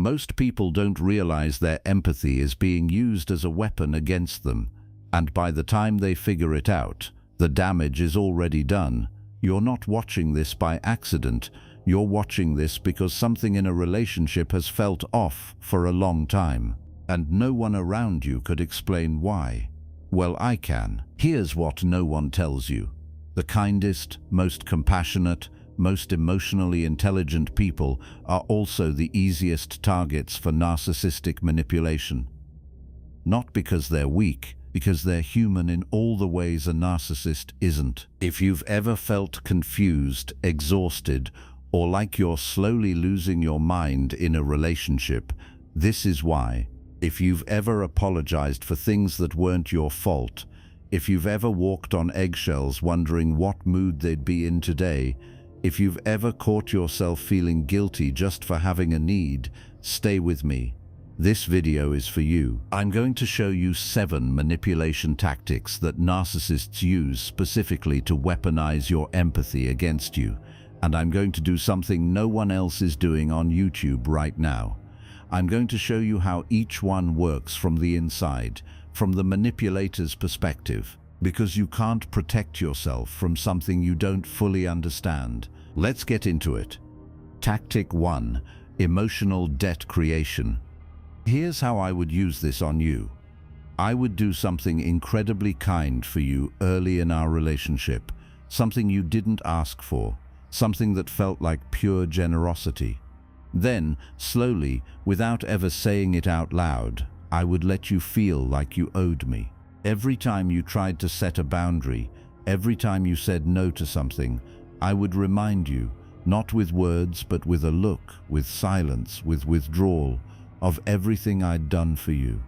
Most people don't realize their empathy is being used as a weapon against them, and by the time they figure it out, the damage is already done. You're not watching this by accident. You're watching this because something in a relationship has felt off for a long time, and no one around you could explain why. Well, I can. Here's what no one tells you. The kindest, most compassionate, most emotionally intelligent people are also the easiest targets for narcissistic manipulation. Not because they're weak, because they're human in all the ways a narcissist isn't. If you've ever felt confused, exhausted, or like you're slowly losing your mind in a relationship, this is why. If you've ever apologized for things that weren't your fault, if you've ever walked on eggshells wondering what mood they'd be in today, if you've ever caught yourself feeling guilty just for having a need, stay with me. This video is for you. I'm going to show you 7 manipulation tactics that narcissists use specifically to weaponize your empathy against you. And I'm going to do something no one else is doing on YouTube right now. I'm going to show you how each one works from the inside, from the manipulator's perspective, because you can't protect yourself from something you don't fully understand. Let's get into it. Tactic 1: emotional debt creation. Here's how I would use this on you. I would do something incredibly kind for you early in our relationship, something you didn't ask for, something that felt like pure generosity. Then, slowly, without ever saying it out loud, I would let you feel like you owed me. Every time you tried to set a boundary, every time you said no to something, I would remind you, not with words but with a look, with silence, with withdrawal, of everything I'd done for you.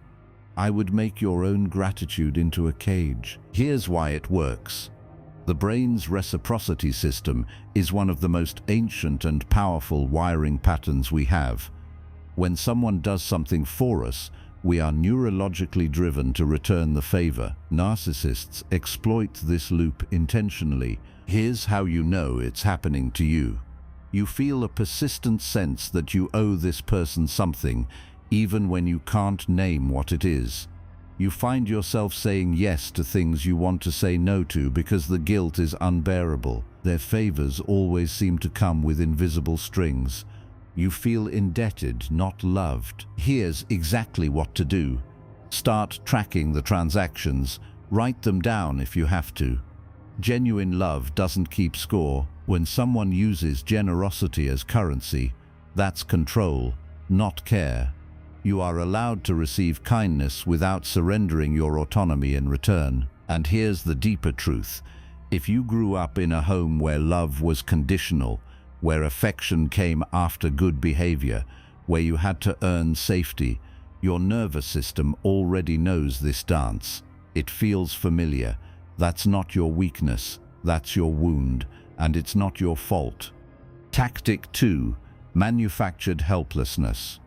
I would make your own gratitude into a cage. Here's why it works. The brain's reciprocity system is one of the most ancient and powerful wiring patterns we have. When someone does something for us, we are neurologically driven to return the favor. Narcissists exploit this loop intentionally. Here's how you know it's happening to you. You feel a persistent sense that you owe this person something, even when you can't name what it is. You find yourself saying yes to things you want to say no to because the guilt is unbearable. Their favors always seem to come with invisible strings. You feel indebted, not loved. Here's exactly what to do. Start tracking the transactions. Write them down if you have to. Genuine love doesn't keep score. When someone uses generosity as currency, that's control, not care. You are allowed to receive kindness without surrendering your autonomy in return. And here's the deeper truth. If you grew up in a home where love was conditional, where affection came after good behavior, where you had to earn safety, your nervous system already knows this dance. It feels familiar. That's not your weakness, that's your wound, and it's not your fault. Tactic 2: manufactured helplessness.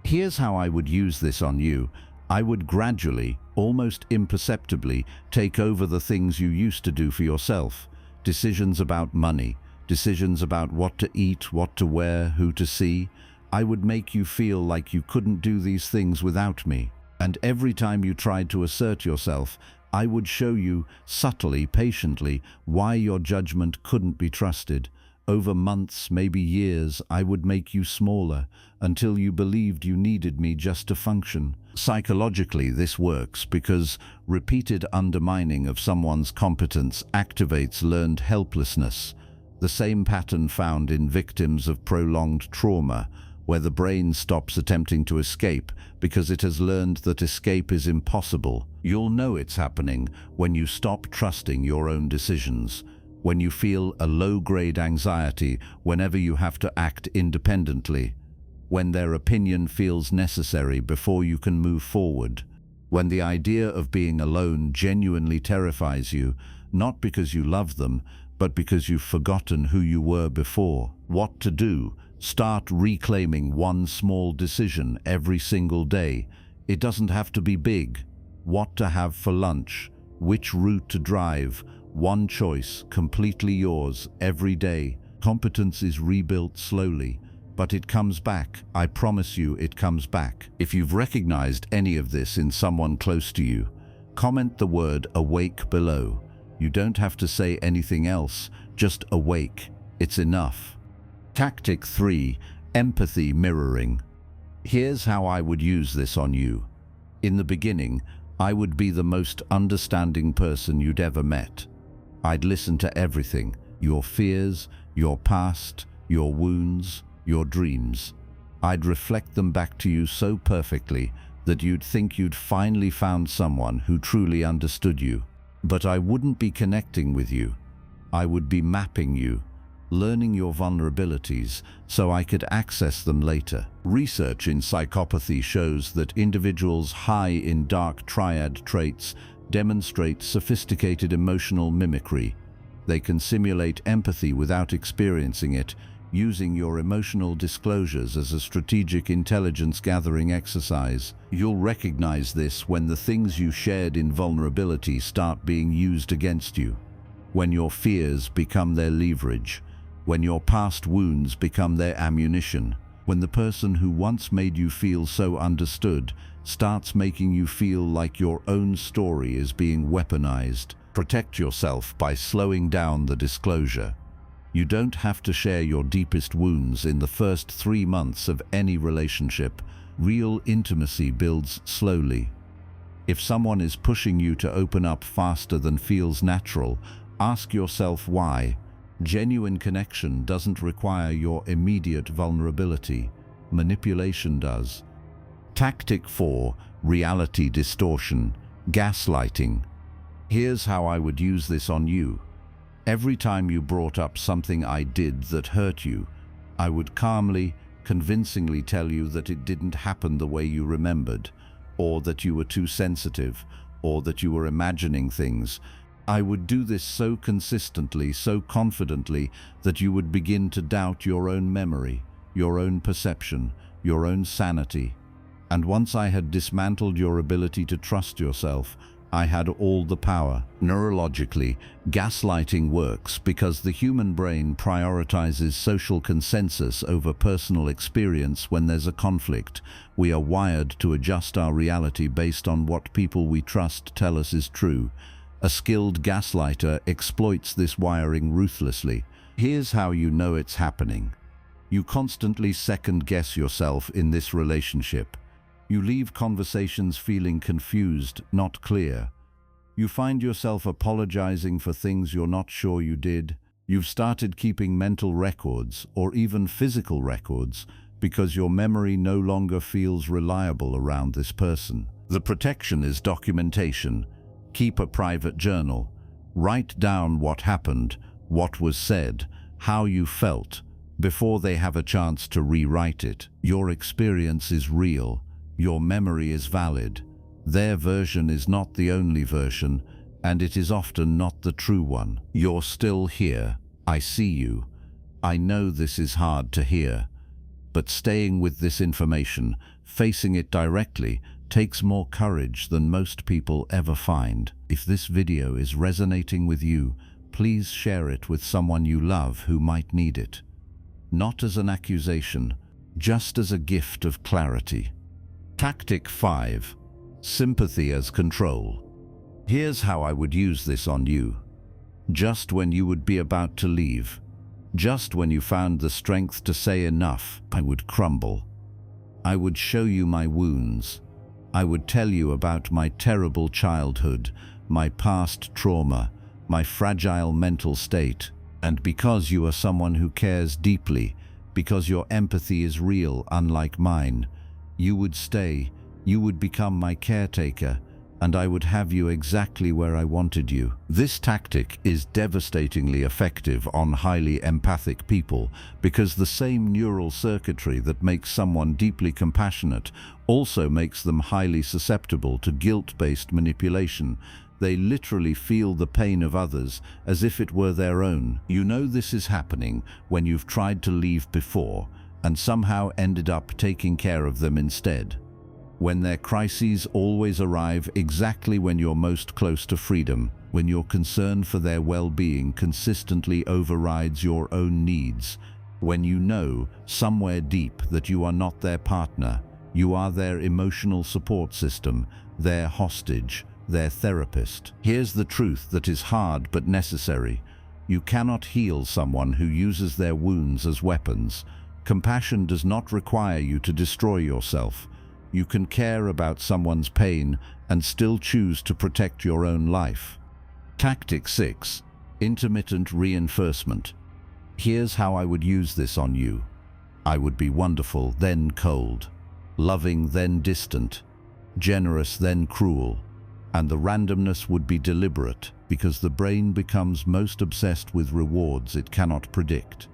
Here's how I would use this on you. I would gradually, almost imperceptibly, take over the things you used to do for yourself. Decisions about money, decisions about what to eat, what to wear, who to see. I would make you feel like you couldn't do these things without me. And every time you tried to assert yourself, I would show you, subtly, patiently, why your judgment couldn't be trusted. Over months, maybe years, I would make you smaller, until you believed you needed me just to function. Psychologically, this works because repeated undermining of someone's competence activates learned helplessness, the same pattern found in victims of prolonged trauma, where the brain stops attempting to escape because it has learned that escape is impossible. You'll know it's happening when you stop trusting your own decisions, when you feel a low-grade anxiety whenever you have to act independently, when their opinion feels necessary before you can move forward, when the idea of being alone genuinely terrifies you, not because you love them, but because you've forgotten who you were before. What to do? Start reclaiming one small decision every single day. It doesn't have to be big. What to have for lunch, which route to drive, one choice, completely yours, every day. Competence is rebuilt slowly, but it comes back. I promise you it comes back. If you've recognized any of this in someone close to you, comment the word awake below. You don't have to say anything else, just awake. It's enough. Tactic 3. Empathy mirroring. Here's how I would use this on you. In the beginning, I would be the most understanding person you'd ever met. I'd listen to everything, your fears, your past, your wounds, your dreams. I'd reflect them back to you so perfectly that you'd think you'd finally found someone who truly understood you. But I wouldn't be connecting with you. I would be mapping you, learning your vulnerabilities so I could access them later. Research in psychopathy shows that individuals high in dark triad traits demonstrate sophisticated emotional mimicry. They can simulate empathy without experiencing it, using your emotional disclosures as a strategic intelligence gathering exercise. You'll recognize this when the things you shared in vulnerability start being used against you, when your fears become their leverage, when your past wounds become their ammunition, when the person who once made you feel so understood starts making you feel like your own story is being weaponized. Protect yourself by slowing down the disclosure. You don't have to share your deepest wounds in the first 3 months of any relationship. Real intimacy builds slowly. If someone is pushing you to open up faster than feels natural, ask yourself why. Genuine connection doesn't require your immediate vulnerability. Manipulation does. Tactic 4. Reality distortion. Gaslighting. Here's how I would use this on you. Every time you brought up something I did that hurt you, I would calmly, convincingly tell you that it didn't happen the way you remembered, or that you were too sensitive, or that you were imagining things. I would do this so consistently, so confidently, that you would begin to doubt your own memory, your own perception, your own sanity. And once I had dismantled your ability to trust yourself, I had all the power. Neurologically, gaslighting works because the human brain prioritizes social consensus over personal experience when there's a conflict. We are wired to adjust our reality based on what people we trust tell us is true. A skilled gaslighter exploits this wiring ruthlessly. Here's how you know it's happening. You constantly second-guess yourself in this relationship. You leave conversations feeling confused, not clear. You find yourself apologizing for things you're not sure you did. You've started keeping mental records, or even physical records, because your memory no longer feels reliable around this person. The protection is documentation. Keep a private journal. Write down what happened, what was said, how you felt, before they have a chance to rewrite it. Your experience is real. Your memory is valid. Their version is not the only version, and it is often not the true one. You're still here. I see you. I know this is hard to hear. But staying with this information, facing it directly, takes more courage than most people ever find. If this video is resonating with you, please share it with someone you love who might need it. Not as an accusation, just as a gift of clarity. Tactic 5. Sympathy as control. Here's how I would use this on you. Just when you would be about to leave, just when you found the strength to say enough, I would crumble. I would show you my wounds. I would tell you about my terrible childhood, my past trauma, my fragile mental state. And because you are someone who cares deeply, because your empathy is real, unlike mine, you would stay, you would become my caretaker, and I would have you exactly where I wanted you. This tactic is devastatingly effective on highly empathic people because the same neural circuitry that makes someone deeply compassionate also makes them highly susceptible to guilt-based manipulation. They literally feel the pain of others as if it were their own. You know this is happening when you've tried to leave before and somehow ended up taking care of them instead. When their crises always arrive exactly when you're most close to freedom, when your concern for their well-being consistently overrides your own needs. when you know, somewhere deep, that you are not their partner. You are their emotional support system, their hostage, their therapist. Here's the truth that is hard but necessary. You cannot heal someone who uses their wounds as weapons. Compassion does not require you to destroy yourself. You can care about someone's pain and still choose to protect your own life. Tactic 6. Intermittent reinforcement. Here's how I would use this on you. I would be wonderful, then cold. Loving, then distant. Generous, then cruel. And the randomness would be deliberate, because the brain becomes most obsessed with rewards it cannot predict.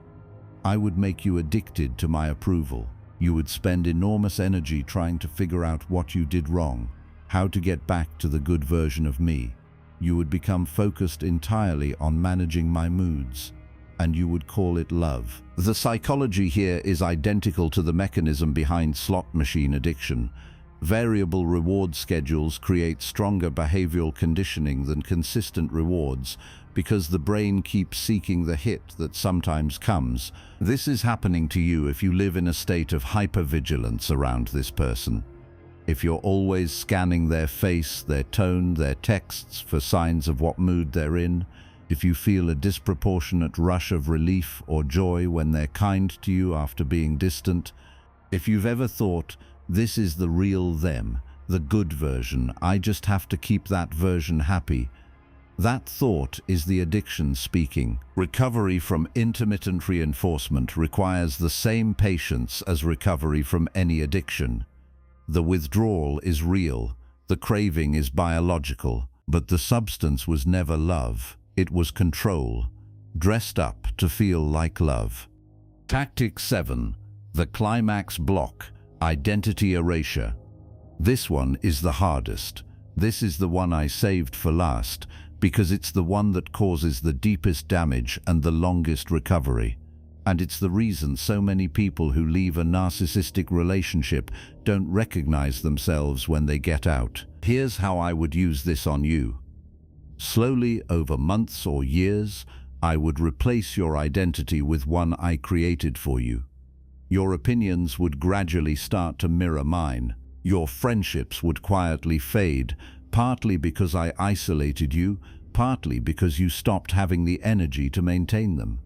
I would make you addicted to my approval. You would spend enormous energy trying to figure out what you did wrong, how to get back to the good version of me. You would become focused entirely on managing my moods, and you would call it love. The psychology here is identical to the mechanism behind slot machine addiction. Variable reward schedules create stronger behavioral conditioning than consistent rewards because the brain keeps seeking the hit that sometimes comes. This is happening to you if you live in a state of hypervigilance around this person. If you're always scanning their face, their tone, their texts for signs of what mood they're in, if you feel a disproportionate rush of relief or joy when they're kind to you after being distant, if you've ever thought, this is the real them, the good version, I just have to keep that version happy, that thought is the addiction speaking. Recovery from intermittent reinforcement requires the same patience as recovery from any addiction. The withdrawal is real, the craving is biological, but the substance was never love. It was control, dressed up to feel like love. Tactic 7. The climax block, identity erasure. This one is the hardest. This is the one I saved for last, because it's the one that causes the deepest damage and the longest recovery. And it's the reason so many people who leave a narcissistic relationship don't recognize themselves when they get out. Here's how I would use this on you. Slowly, over months or years, I would replace your identity with one I created for you. Your opinions would gradually start to mirror mine. Your friendships would quietly fade, partly because I isolated you, partly because you stopped having the energy to maintain them.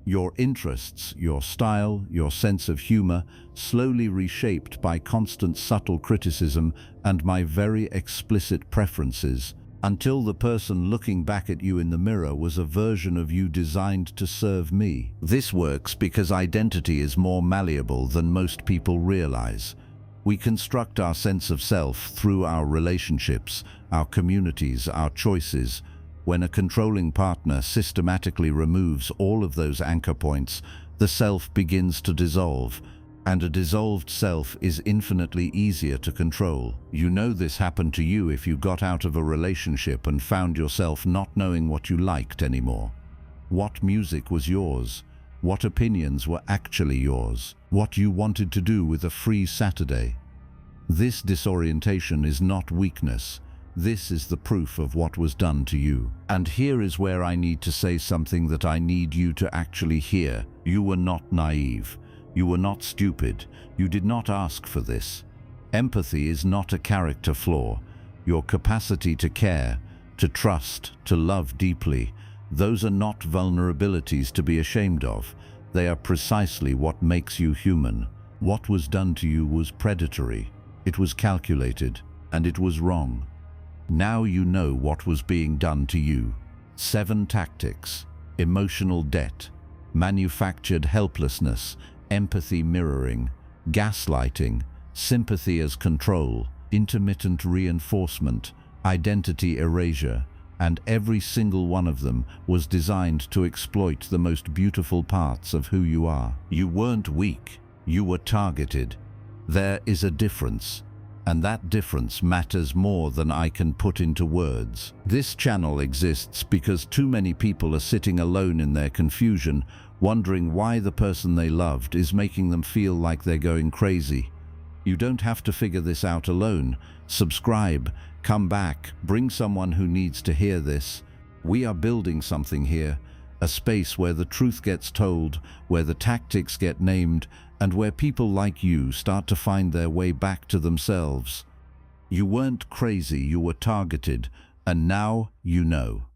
Your interests, your style, your sense of humor, slowly reshaped by constant subtle criticism and my very explicit preferences, until the person looking back at you in the mirror was a version of you designed to serve me. This works because identity is more malleable than most people realize. We construct our sense of self through our relationships, our communities, our choices. When a controlling partner systematically removes all of those anchor points, the self begins to dissolve, and a dissolved self is infinitely easier to control. You know this happened to you if you got out of a relationship and found yourself not knowing what you liked anymore. What music was yours? What opinions were actually yours? What you wanted to do with a free Saturday? This disorientation is not weakness. This is the proof of what was done to you. And here is where I need to say something that I need you to actually hear. You were not naive. You were not stupid. You did not ask for this. Empathy is not a character flaw. Your capacity to care, to trust, to love deeply, those are not vulnerabilities to be ashamed of. They are precisely what makes you human. What was done to you was predatory. It was calculated, and it was wrong. Now you know what was being done to you. 7 tactics: emotional debt, manufactured helplessness, empathy mirroring, gaslighting, sympathy as control, intermittent reinforcement, identity erasure, and every single one of them was designed to exploit the most beautiful parts of who you are. You weren't weak, you were targeted. There is a difference, and that difference matters more than I can put into words. This channel exists because too many people are sitting alone in their confusion, wondering why the person they loved is making them feel like they're going crazy. You don't have to figure this out alone. Subscribe, come back, bring someone who needs to hear this. We are building something here, a space where the truth gets told, where the tactics get named, and where people like you start to find their way back to themselves. You weren't crazy, you were targeted, and now you know.